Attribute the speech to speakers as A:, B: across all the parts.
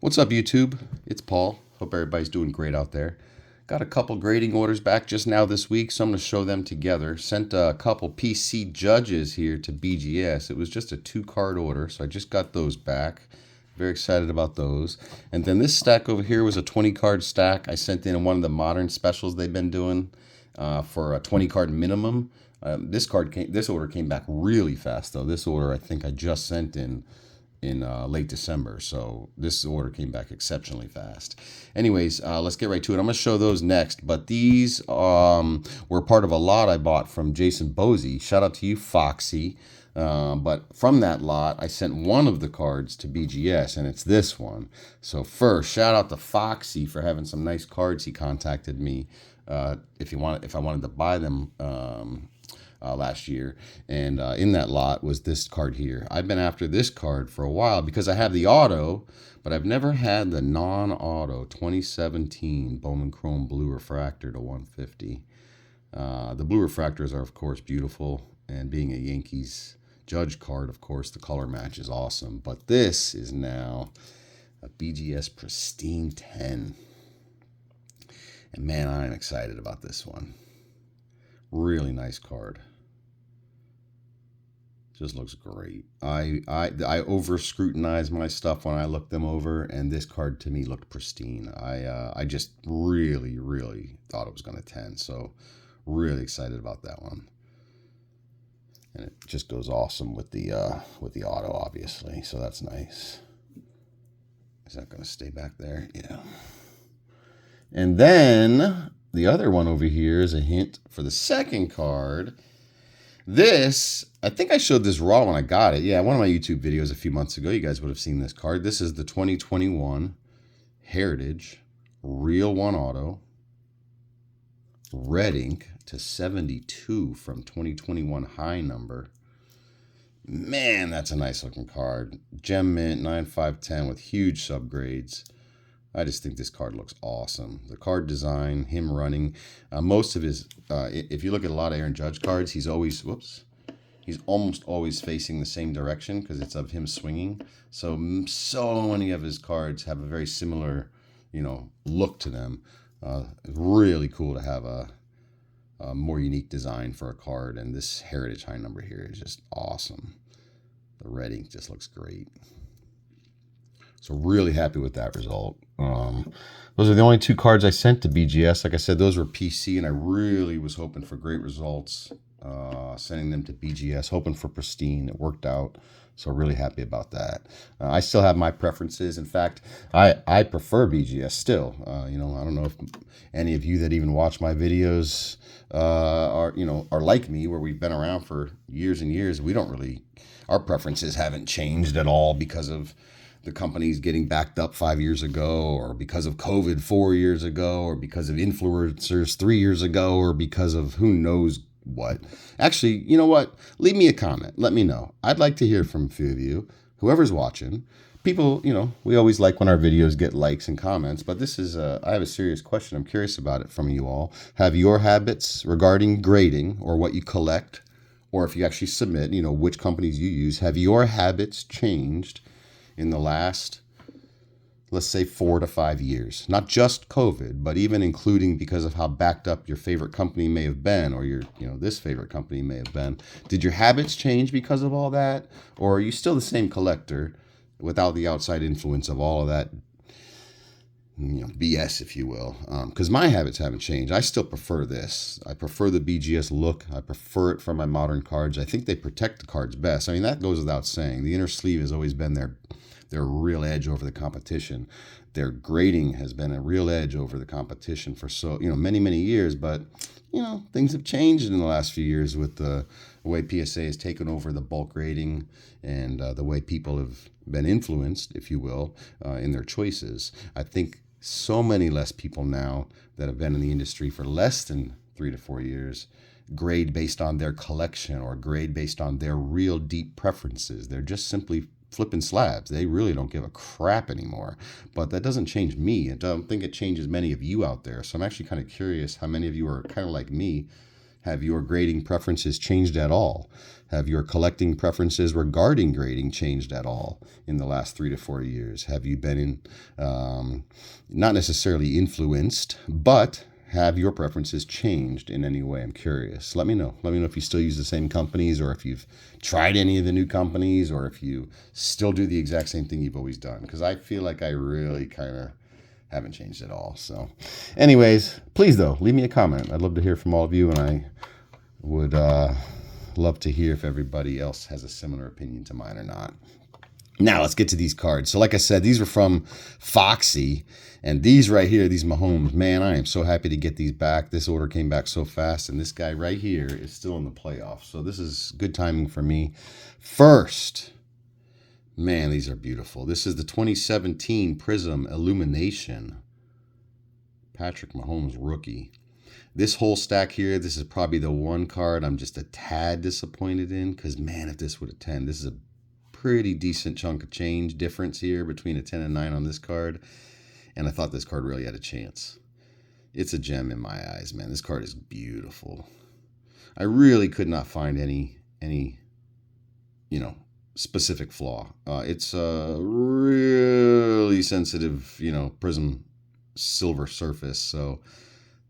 A: What's up, YouTube? It's Paul. Hope everybody's doing great out there. Got a couple grading orders back just now this week, so I'm going to show them together. Sent a couple PC judges here to BGS. It was just a 2-card order, so I just got those back. Very excited about those. And then this stack over here was a 20-card stack. I sent in one of the modern specials they've been doing for a 20-card minimum. This order came back really fast, though. This order I think I just sent in late December, so this order came back exceptionally fast. Anyways, let's get right to it. I'm going to show those next, but these were part of a lot I bought from Jason Bosey. Shout out to you, Foxy. But from that lot, I sent one of the cards to BGS, and it's this one. So first, shout out to Foxy for having some nice cards. He contacted me if I wanted to buy them last year, and in that lot was this card here. I've been after this card for a while because I have the auto, but I've never had the non-auto 2017 Bowman Chrome Blue Refractor to 150. The blue refractors are, of course, beautiful, and being a Yankees judge card, of course, the color match is awesome, but this is now a BGS Pristine 10, and man, I'm excited about this one. Really nice card. Just looks great. I over scrutinized my stuff when I looked them over, and this card to me looked pristine. I just really thought it was going to 10, so really excited about that one. And it just goes awesome with the auto, obviously, so that's nice. Is that going to stay back there? Yeah. And then the other one over here is a hint for the second card. This, I think I showed this raw when I got it. Yeah, one of my YouTube videos a few months ago, you guys would have seen this card. This is the 2021 Heritage Real 1 Auto red ink to 72 from 2021 high number. Man, that's a nice looking card. Gem mint, 9510 with huge subgrades. I just think this card looks awesome. The card design, him running, most of his, if you look at a lot of Aaron Judge cards, he's almost always facing the same direction because it's of him swinging. So many of his cards have a very similar, look to them. Really cool to have a more unique design for a card, and this Heritage high number here is just awesome. The red ink just looks great. So really happy with that result. Those are the only 2 cards I sent to BGS. Like I said, those were PC, and I really was hoping for great results sending them to BGS, hoping for pristine. It worked out, so really happy about that. I still have my preferences. In fact, I prefer BGS still. I don't know if any of you that even watch my videos are like me, where we've been around for years and years. Our preferences haven't changed at all because of the companies getting backed up 5 years ago, or because of COVID 4 years ago, or because of influencers 3 years ago, or because of who knows what. Actually, you know what? Leave me a comment. Let me know. I'd like to hear from a few of you, whoever's watching. People, we always like when our videos get likes and comments, but this is, I have a serious question. I'm curious about it from you all. Have your habits regarding grading, or what you collect, or if you actually submit, which companies you use, have your habits changed in the last, let's say, 4 to 5 years? Not just COVID, but even including because of how backed up your favorite company may have been, or this favorite company may have been. Did your habits change because of all that? Or are you still the same collector without the outside influence of all of that, BS, if you will? Because my habits haven't changed. I still prefer this. I prefer the BGS look. I prefer it for my modern cards. I think they protect the cards best. I mean, that goes without saying. The inner sleeve has always been their real edge over the competition. Their grading has been a real edge over the competition for many years, but things have changed in the last few years with the way PSA has taken over the bulk grading, and the way people have been influenced, if you will, in their choices. I think so many less people now that have been in the industry for less than 3 to 4 years grade based on their collection, or grade based on their real deep preferences. They're just simply flipping slabs. They really don't give a crap anymore. But that doesn't change me. I don't think it changes many of you out there. So I'm actually kind of curious how many of you are kind of like me, Have your grading preferences changed at all? Have your collecting preferences regarding grading changed at all in the last 3 to 4 years? Have you been not necessarily influenced, but have your preferences changed in any way? I'm curious. Let me know. Let me know if you still use the same companies, or if you've tried any of the new companies, or if you still do the exact same thing you've always done. Because I feel like I really kind of haven't changed at all. So anyways, please, though, leave me a comment. I'd love to hear from all of you, and I would love to hear if everybody else has a similar opinion to mine or not. Now let's get to these cards. So like I said, these were from Foxy, and these right here, these Mahomes, man, I am so happy to get these back. This order came back so fast, and this guy right here is still in the playoffs. So this is good timing for me. First, man, these are beautiful. This is the 2017 Prism Illumination Patrick Mahomes rookie. This whole stack here, this is probably the one card I'm just a tad disappointed in, because, man, if this would have 10, this is a pretty decent chunk of change difference here between a 10 and 9 on this card, and I thought this card really had a chance. It's a gem in my eyes, man. This card is beautiful. I really could not find any specific flaw. It's a really sensitive, prism silver surface, so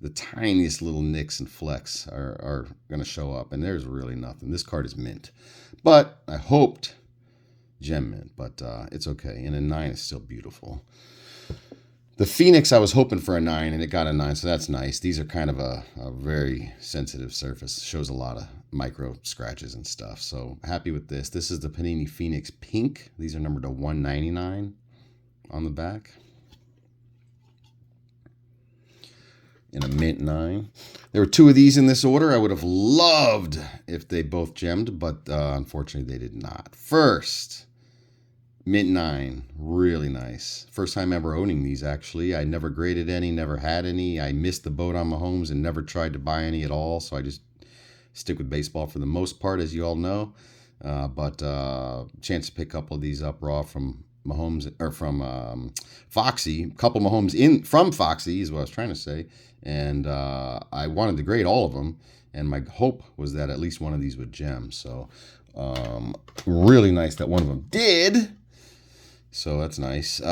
A: the tiniest little nicks and flecks are going to show up, and there's really nothing. This card is mint, but I hoped gem mint, but it's okay. And a 9 is still beautiful. The Phoenix, I was hoping for a 9, and it got a 9, so that's nice. These are kind of a very sensitive surface. Shows a lot of micro scratches and stuff, so happy with this. This is the Panini Phoenix Pink. These are numbered to 199 on the back. In a mint 9. There were 2 of these in this order. I would have loved if they both gemmed, but unfortunately they did not. First, mint 9, really nice. First time ever owning these, actually. I never graded any, never had any. I missed the boat on Mahomes and never tried to buy any at all, so I just stick with baseball for the most part, as you all know. But chance to pick a couple of these up raw from Mahomes, or from Foxy. A couple Mahomes in from Foxy is what I was trying to say. And I wanted to grade all of them, and my hope was that at least one of these would gem. So really nice that one of them did. So that's nice. This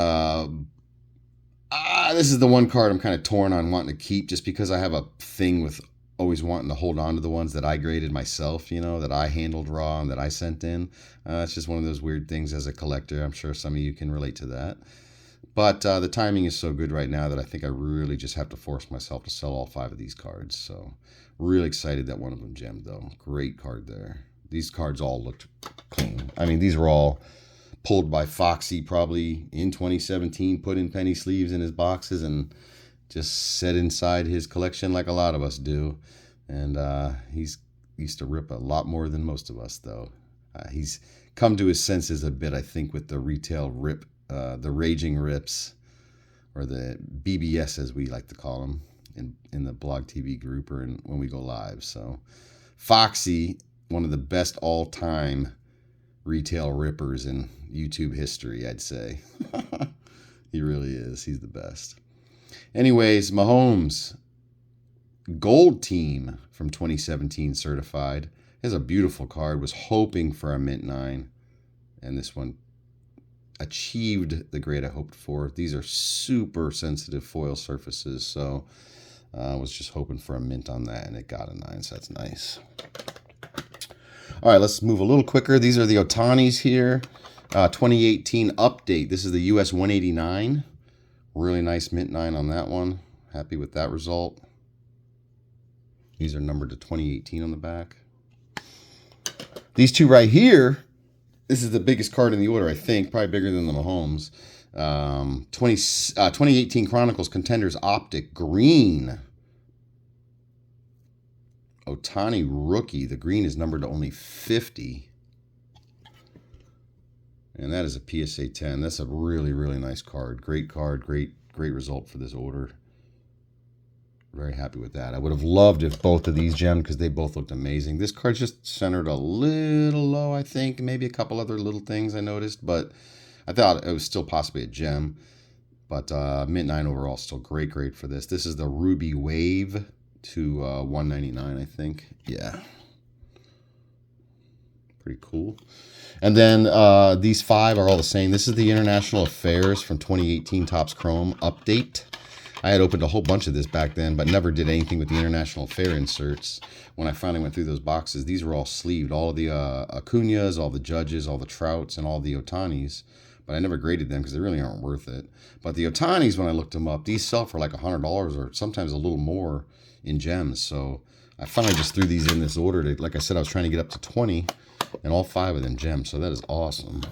A: is the one card I'm kind of torn on wanting to keep, just because I have a thing with always wanting to hold on to the ones that I graded myself, that I handled raw and that I sent in. It's just one of those weird things as a collector. I'm sure some of you can relate to that. But the timing is so good right now that I think I really just have to force myself to sell all 5 of these cards. So really excited that one of them gemmed, though. Great card there. These cards all looked clean. I mean, these were all pulled by Foxy probably in 2017, put in penny sleeves in his boxes, and just set inside his collection like a lot of us do. And he's used to rip a lot more than most of us, though. He's come to his senses a bit, I think, with the retail rip. The Raging Rips, or the BBS as we like to call them in the blog TV group, or when we go live. So Foxy, one of the best all-time retail rippers in YouTube history, I'd say. He really is. He's the best. Anyways, Mahomes Gold Team from 2017 certified. Has a beautiful card. Was hoping for a mint 9, and this one achieved the grade I hoped for. These are super sensitive foil surfaces, so I was just hoping for a mint on that, and it got a 9, so that's nice. All right, let's move a little quicker. These are the Ohtanis here. 2018 update. This is the US 189. Really nice mint 9 on that one. Happy with that result. These are numbered to 2018 on the back. These 2 right here, this is the biggest card in the order, I think. Probably bigger than the Mahomes. 2018 Chronicles Contenders Optic Green. Ohtani rookie. The green is numbered to only 50. And that is a PSA 10. That's a really, really nice card. Great card. Great result for this order. Very happy with that. I would have loved if both of these gemmed, because they both looked amazing. This card's just centered a little low, I think. Maybe a couple other little things I noticed, but I thought it was still possibly a gem. But mint 9 overall, still great for this. This is the Ruby Wave to $199, I think. Yeah. Pretty cool. And then these 5 are all the same. This is the International Affairs from 2018 Topps Chrome update. I had opened a whole bunch of this back then, but never did anything with the International Affair inserts. When I finally went through those boxes, these were all sleeved. All of the Acuñas, all the Judges, all the Trouts, and all the Ohtanis. But I never graded them because they really aren't worth it. But the Ohtanis, when I looked them up, these sell for like $100 or sometimes a little more in gems. So I finally just threw these in this order. Like I said, I was trying to get up to 20, and all 5 of them gems. So that is awesome.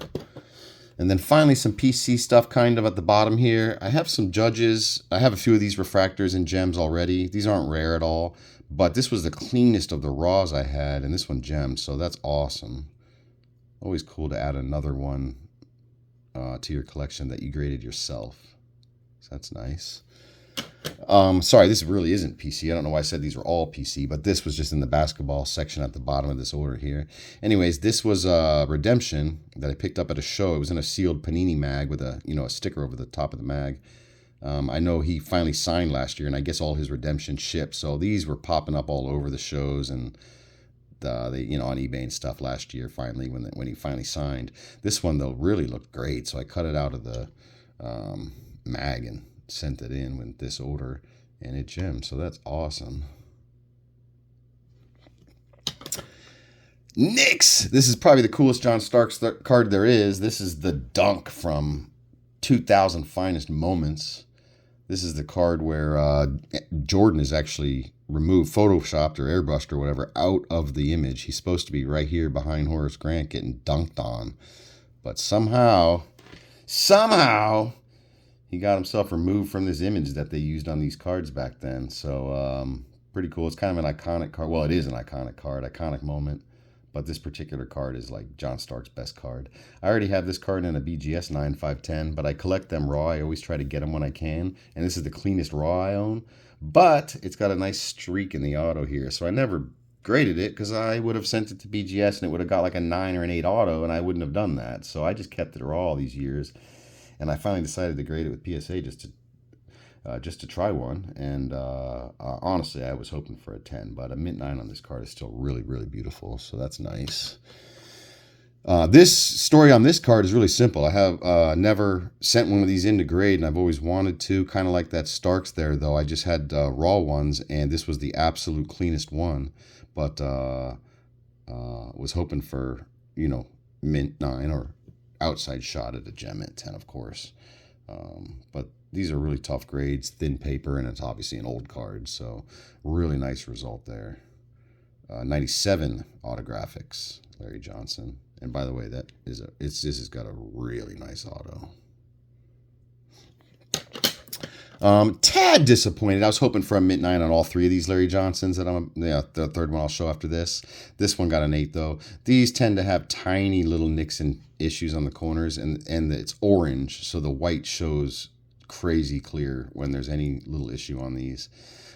A: And then finally some PC stuff kind of at the bottom here. I have some Judges. I have a few of these refractors and gems already. These aren't rare at all. But this was the cleanest of the raws I had, and this one gems. So that's awesome. Always cool to add another one to your collection that you graded yourself. So that's nice. Sorry, this really isn't PC. I don't know why I said these were all PC, but this was just in the basketball section at the bottom of this order here. Anyways, this was a redemption that I picked up at a show. It was in a sealed Panini mag with a sticker over the top of the mag. I know he finally signed last year, and I guess all his redemption shipped. So these were popping up all over the shows and on eBay and stuff last year. Finally, when he finally signed, this one though really looked great. So I cut it out of the mag and sent it in with this order, and it gemmed. So that's awesome. Knicks. This is probably the coolest John Starks card there is. This is the dunk from 2000 Finest Moments. This is the card where Jordan is actually removed, photoshopped or airbrushed or whatever out of the image. He's supposed to be right here behind Horace Grant getting dunked on. But somehow, he got himself removed from this image that they used on these cards back then. So pretty cool. It's kind of an iconic card. Well, it is an iconic card, iconic moment. But this particular card is like John Stark's best card. I already have this card in a BGS 9/5/10, but I collect them raw. I always try to get them when I can. And this is the cleanest raw I own. But it's got a nice streak in the auto here. So I never graded it because I would have sent it to BGS and it would have got like a 9 or an 8 auto, and I wouldn't have done that. So I just kept it raw all these years. And I finally decided to grade it with PSA just to try one. And honestly, I was hoping for a 10, but a mint 9 on this card is still really, really beautiful. So that's nice. This story on this card is really simple. I have never sent one of these in to grade, and I've always wanted to, kind of like that Starks there, though. I just had raw ones, and this was the absolute cleanest one. But was hoping for, mint 9 or outside shot at a gem at 10, of course. But these are really tough grades, thin paper, and it's obviously an old card. So really nice result there. 97 autographics, Larry Johnson. And by the way, this has got a really nice auto. Tad disappointed. I was hoping for a mint 9 on all 3 of these Larry Johnsons. The third one I'll show after this. This one got an 8 though. These tend to have tiny little nicks and issues on the corners, and it's orange, so the white shows crazy clear when there's any little issue on these.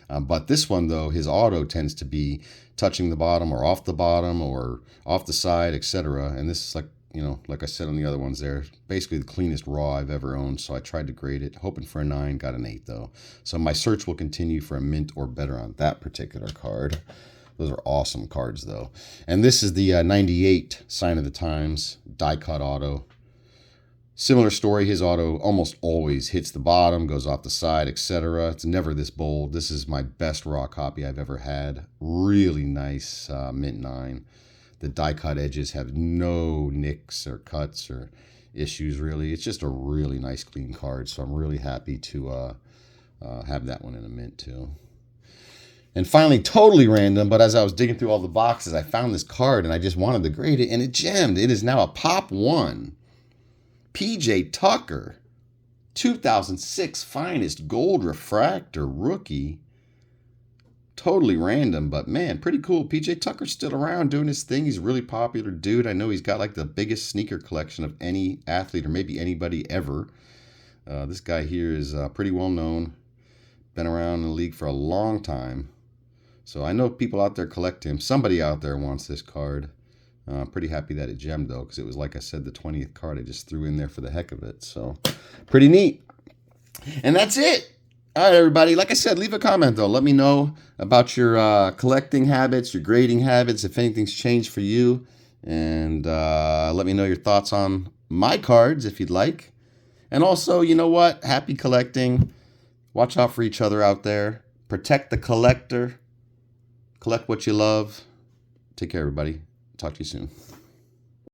A: But this one though, his auto tends to be touching the bottom or off the bottom or off the side, etc. And this is like I said on the other ones there, basically the cleanest raw I've ever owned. So I tried to grade it, hoping for a 9, got an 8 though. So my search will continue for a mint or better on that particular card. Those are awesome cards though. And this is the 98 Sign of the Times die cut auto. Similar story, his auto almost always hits the bottom, goes off the side, etc. It's never this bold. This is my best raw copy I've ever had. Really nice mint 9. The die cut edges have no nicks or cuts or issues really. It's just a really nice clean card, so I'm really happy to have that one in a mint too. And finally, totally random, but as I was digging through all the boxes, I found this card and I just wanted to grade it, and it gemmed. It is now a Pop 1. PJ Tucker, 2006 Finest Gold Refractor Rookie. Totally random, but man, pretty cool. PJ Tucker's still around doing his thing. He's a really popular dude. I know he's got like the biggest sneaker collection of any athlete or maybe anybody ever. This guy here is pretty well known. Been around in the league for a long time. So I know people out there collect him. Somebody out there wants this card. Pretty happy that it gemmed though, because it was, like I said, the 20th card I just threw in there for the heck of it. So pretty neat. And that's it. All right, everybody. Like I said, leave a comment, though. Let me know about your collecting habits, your grading habits, if anything's changed for you. And let me know your thoughts on my cards if you'd like. And also, you know what? Happy collecting. Watch out for each other out there. Protect the collector. Collect what you love. Take care, everybody. Talk to you soon.